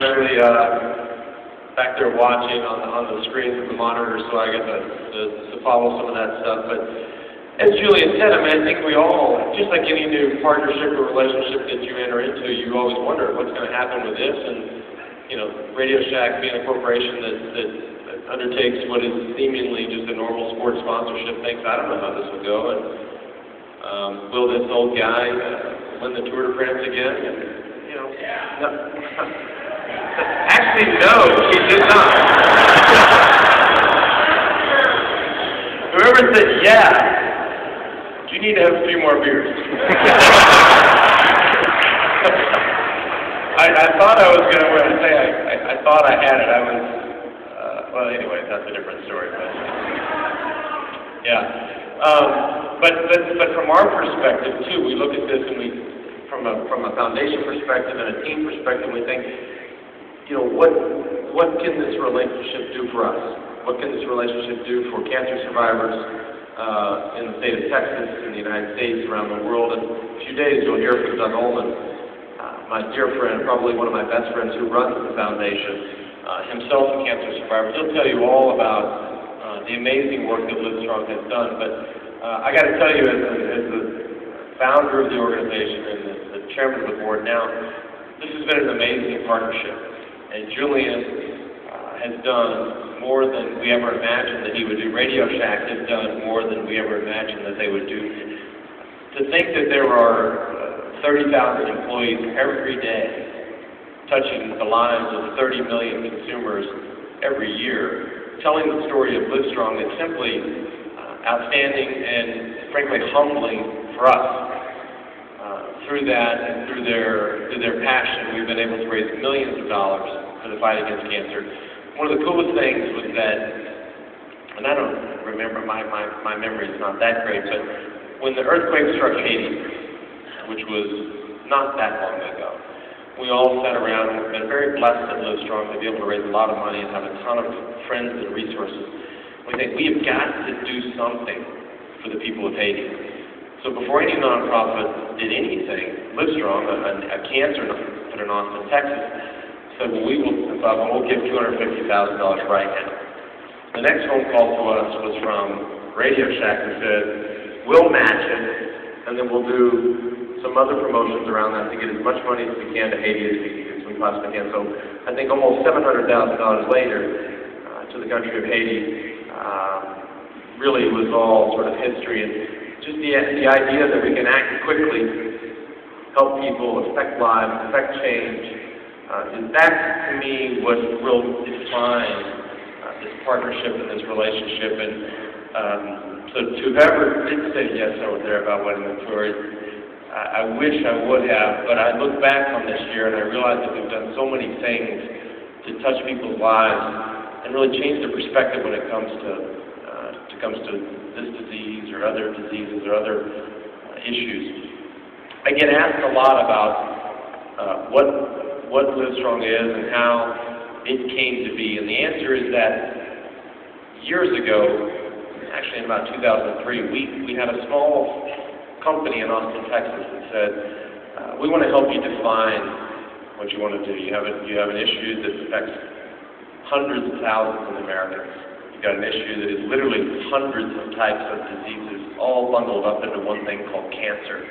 Actually, back there watching on the screens of the monitor, so I get to follow some of that stuff. But as Julian said, I mean, I think we all, just like any new partnership or relationship that you enter into, you always wonder what's going to happen with this. And you know, RadioShack being a corporation that undertakes what is seemingly just a normal sports sponsorship, thinks I don't know how this will go. And will this old guy win the Tour de France again? And, you know, no. Actually, no, he did not. Whoever said yeah, you need to have a few more beers. I thought I was going to say I thought I had it. I was well. Anyway, that's a different story. But yeah, but from our perspective too, we look at this and we, from a foundation perspective and a team perspective, we think, you know, what can this relationship do for us? What can this relationship do for cancer survivors in the state of Texas, in the United States, around the world? In a few days, you'll hear from Doug Ullman, my dear friend, probably one of my best friends who runs the foundation, himself a cancer survivor. He'll tell you all about the amazing work that Livestrong has done. But I got to tell you, as the founder of the organization and the chairman of the board now, this has been an amazing partnership. And Julian has done more than we ever imagined that he would do. RadioShack has done more than we ever imagined that they would do. To think that there are 30,000 employees every day touching the lives of 30 million consumers every year, telling the story of Livestrong is simply outstanding and frankly humbling for us. Through that and through their passion, we've been able to raise millions of dollars for the fight against cancer. One of the coolest things was that, and I don't remember, my memory is not that great, but when the earthquake struck Haiti, which was not that long ago, we all sat around and we've been very blessed at Livestrong to be able to raise a lot of money and have a ton of friends and resources. We think we have got to do something for the people of Haiti. So before any nonprofit did anything, Livestrong, a cancer nonprofit in Austin, Texas, said, well, we'll give $250,000 right now. The next phone call to us was from RadioShack who said, we'll match it, and then we'll do some other promotions around that to get as much money as we can to Haiti as we possibly can. So I think almost $700,000 later to the country of Haiti really was all sort of history. And just the idea that we can act quickly, help people, affect lives, affect change, that to me what will define this partnership and this relationship. And so to whoever did say yes over there about winning the tour, I wish I would have, but I look back on this year and I realize that we've done so many things to touch people's lives and really change their perspective when it comes to this disease or other diseases or other issues. I get asked a lot about what Livestrong is and how it came to be, and the answer is that years ago, actually in about 2003, we had a small company in Austin, Texas that said, we want to help you define what you want to do. You have an issue that affects hundreds of thousands of Americans. Got an issue that is literally hundreds of types of diseases all bundled up into one thing called cancer.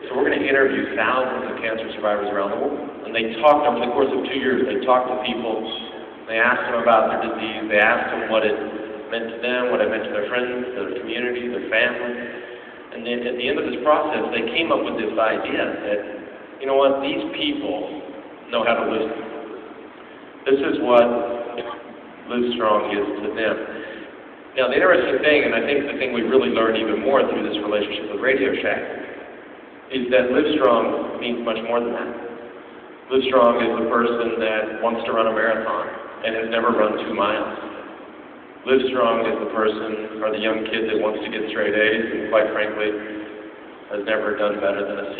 So we're going to interview thousands of cancer survivors around the world. And they talked over the course of 2 years. They talked to people. They asked them about their disease. They asked them what it meant to them, what it meant to their friends, their community, their family. And then at the end of this process, they came up with this idea that, you know what, these people know how to listen. This is what Livestrong is to them. Now, the interesting thing, and I think the thing we really learned even more through this relationship with RadioShack, is that Livestrong means much more than that. Livestrong is the person that wants to run a marathon and has never run 2 miles. Livestrong is the person or the young kid that wants to get straight A's and, quite frankly, has never done better than a C.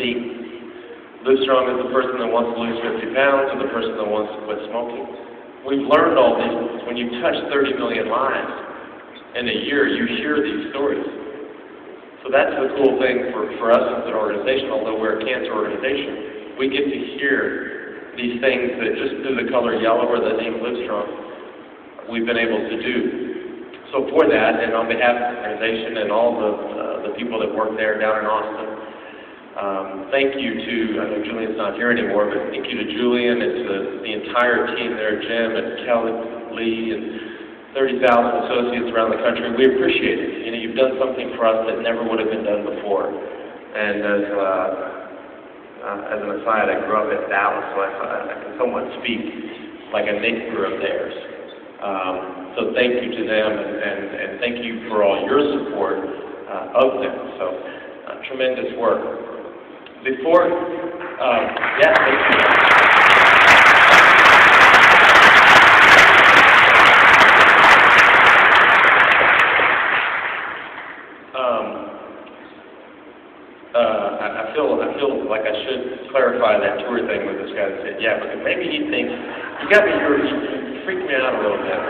Livestrong is the person that wants to lose 50 pounds or the person that wants to quit smoking. We've learned all these. When you touch 30 million lives in a year, you hear these stories. So that's the cool thing for us as an organization, although we're a cancer organization. We get to hear these things that just through the color yellow or the name Livestrong, we've been able to do. So for that, and on behalf of the organization and all the people that work there down in Austin, thank you to, I know Julian's not here anymore, but thank you to Julian and to the entire team there, Jim and Kelly, Lee, and 30,000 associates around the country. We appreciate it. You know, you've done something for us that never would have been done before. And as an aside, I grew up in Dallas, so I can somewhat speak like a neighbor of theirs. So thank you to them, and thank you for all your support of them. So tremendous work. Before, yes, thank you. I feel like I should clarify that tour thing with this guy that said, yeah, because maybe he thinks, you freaked me out a little bit.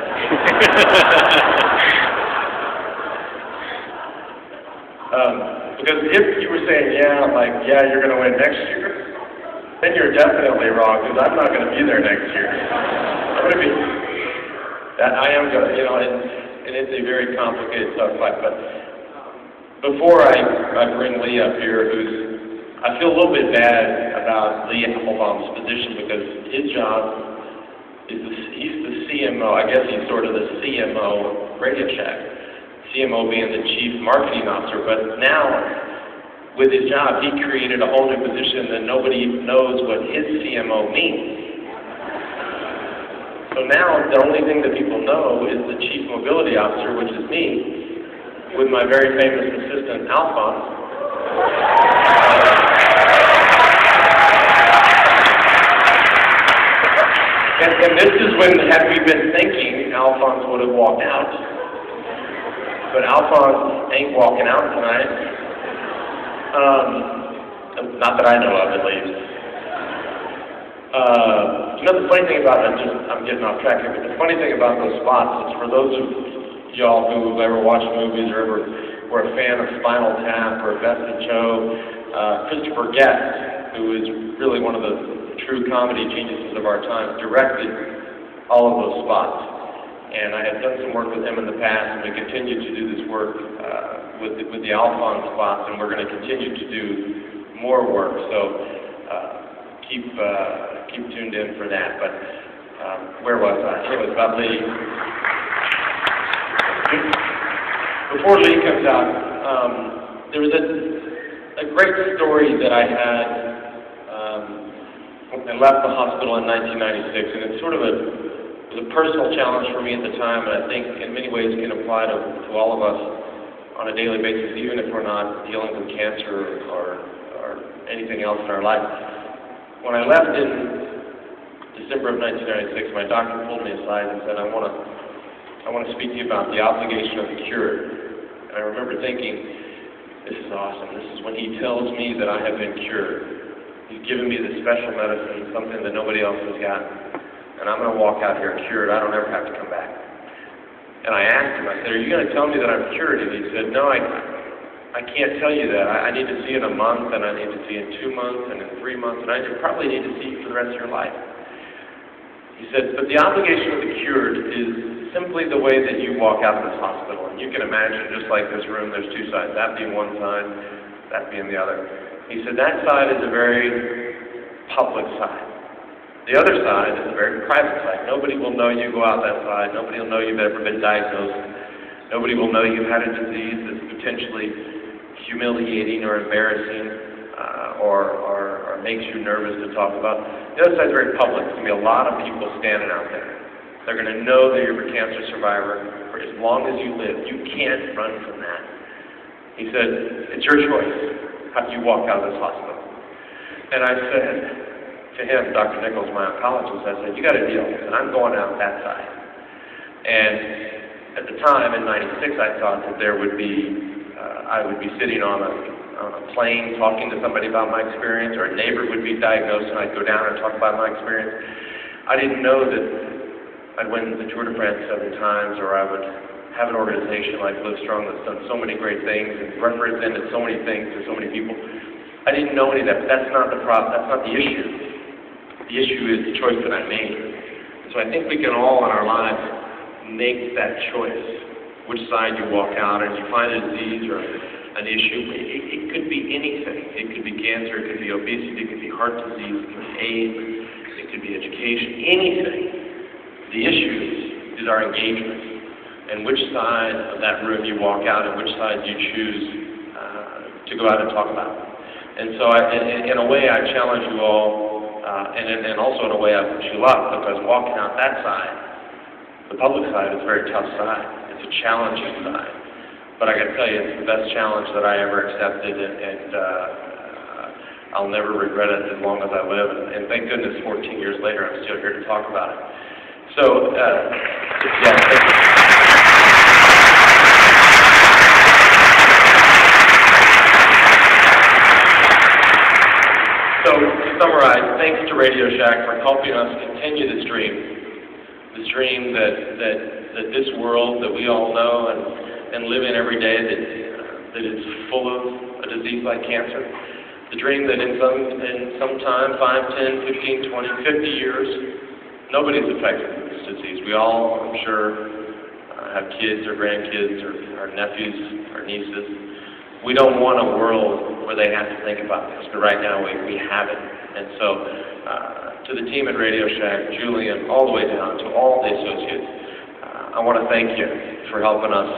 Because if you were saying, yeah, you're going to win next year, then you're definitely wrong, because I'm not going to be there next year. I'm going to be, I am going to, and it's a very complicated, tough fight, but before I bring Lee up here, I feel a little bit bad about Lee Applebaum's position because his job is he's the CMO. I guess he's sort of the CMO of RadioShack. CMO being the Chief Marketing Officer. But now, with his job, he created a whole new position that nobody knows what his CMO means. So now, the only thing that people know is the Chief Mobility Officer, which is me, with my very famous assistant, Alphonse. And this is when, had we been thinking, Alphonse would have walked out. But Alphonse ain't walking out tonight. Not that I know of, at least. The funny thing about it, I'm getting off track here, but the funny thing about those spots is for those of y'all who have ever watched movies or ever were a fan of Spinal Tap or Best in Show, Christopher Guest, who is really one of the true comedy geniuses of our time, directed all of those spots. And I had done some work with him in the past, and we continue to do this work with the Alphonse spots, and we're going to continue to do more work. So keep tuned in for that. But where was I? It was about Lee. Before Lee comes out, there was a great story that I had. I left the hospital in 1996, and it's sort of it was a personal challenge for me at the time, and I think in many ways can apply to all of us on a daily basis, even if we're not dealing with cancer or anything else in our life. When I left in December of 1996, my doctor pulled me aside and said, I want to speak to you about the obligation of the cured. And I remember thinking, this is awesome. This is when he tells me that I have been cured. He's given me this special medicine, something that nobody else has got. And I'm going to walk out here cured. I don't ever have to come back. And I asked him, I said, are you going to tell me that I'm cured? And he said, no, I can't tell you that. I need to see in a month, and I need to see in 2 months, and in 3 months, and I probably need to see you for the rest of your life. He said, but the obligation of the cured is simply the way that you walk out of this hospital. And you can imagine, just like this room, there's two sides. That being one side, that being the other. He said, that side is a very public side. The other side is a very private side. Nobody will know you go out that side. Nobody will know you've ever been diagnosed. Nobody will know you've had a disease that's potentially humiliating or embarrassing or makes you nervous to talk about. The other side is very public. There's going to be a lot of people standing out there. They're going to know that you're a cancer survivor for as long as you live. You can't run from that. He said, it's your choice how you walk out of this hospital. And I said to him, Dr. Nichols, my oncologist, I said, you got a deal. And I'm going out that side. And at the time, in '96, I thought that there would be, I would be sitting on a plane talking to somebody about my experience, or a neighbor would be diagnosed and I'd go down and talk about my experience. I didn't know that I'd win the Tour de France 7 times, or I would have an organization like Livestrong that's done so many great things and represented so many things to so many people. I didn't know any of that, but that's not the problem. That's not the issue. The The issue is the choice that I made. So I think we can all in our lives make that choice, which side you walk out, and you find a disease or an issue. It could be anything. It could be cancer, it could be obesity, it could be heart disease, it could be AIDS, it could be education, anything. The issue is our engagement, and which side of that room you walk out, and which side you choose to go out and talk about. And so in a way, I challenge you all, and also in a way I push you up, because walking out that side, the public side, is a very tough side. It's a challenging side. But I can tell you, it's the best challenge that I ever accepted, and I'll never regret it as long as I live. And thank goodness 14 years later, I'm still here to talk about it. So, yeah, thank you. So, to summarize, thanks to RadioShack for helping us continue this dream that this world that we all know and live in every day, that is full of a disease like cancer. The dream that in some time, 5, 10, 15, 20, 50 years, nobody's affected with this disease. We all, I'm sure, have kids or grandkids or our nephews, our nieces. We don't want a world where they have to think about this, but right now we have it. And so, to the team at RadioShack, Julian, all the way down to all the associates, I want to thank you for helping us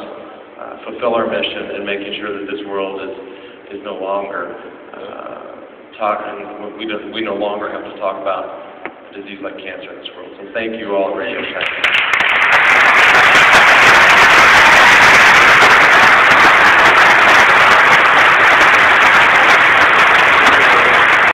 fulfill our mission and making sure that this world is no longer we no longer have to talk about a disease like cancer in this world. So thank you all at RadioShack.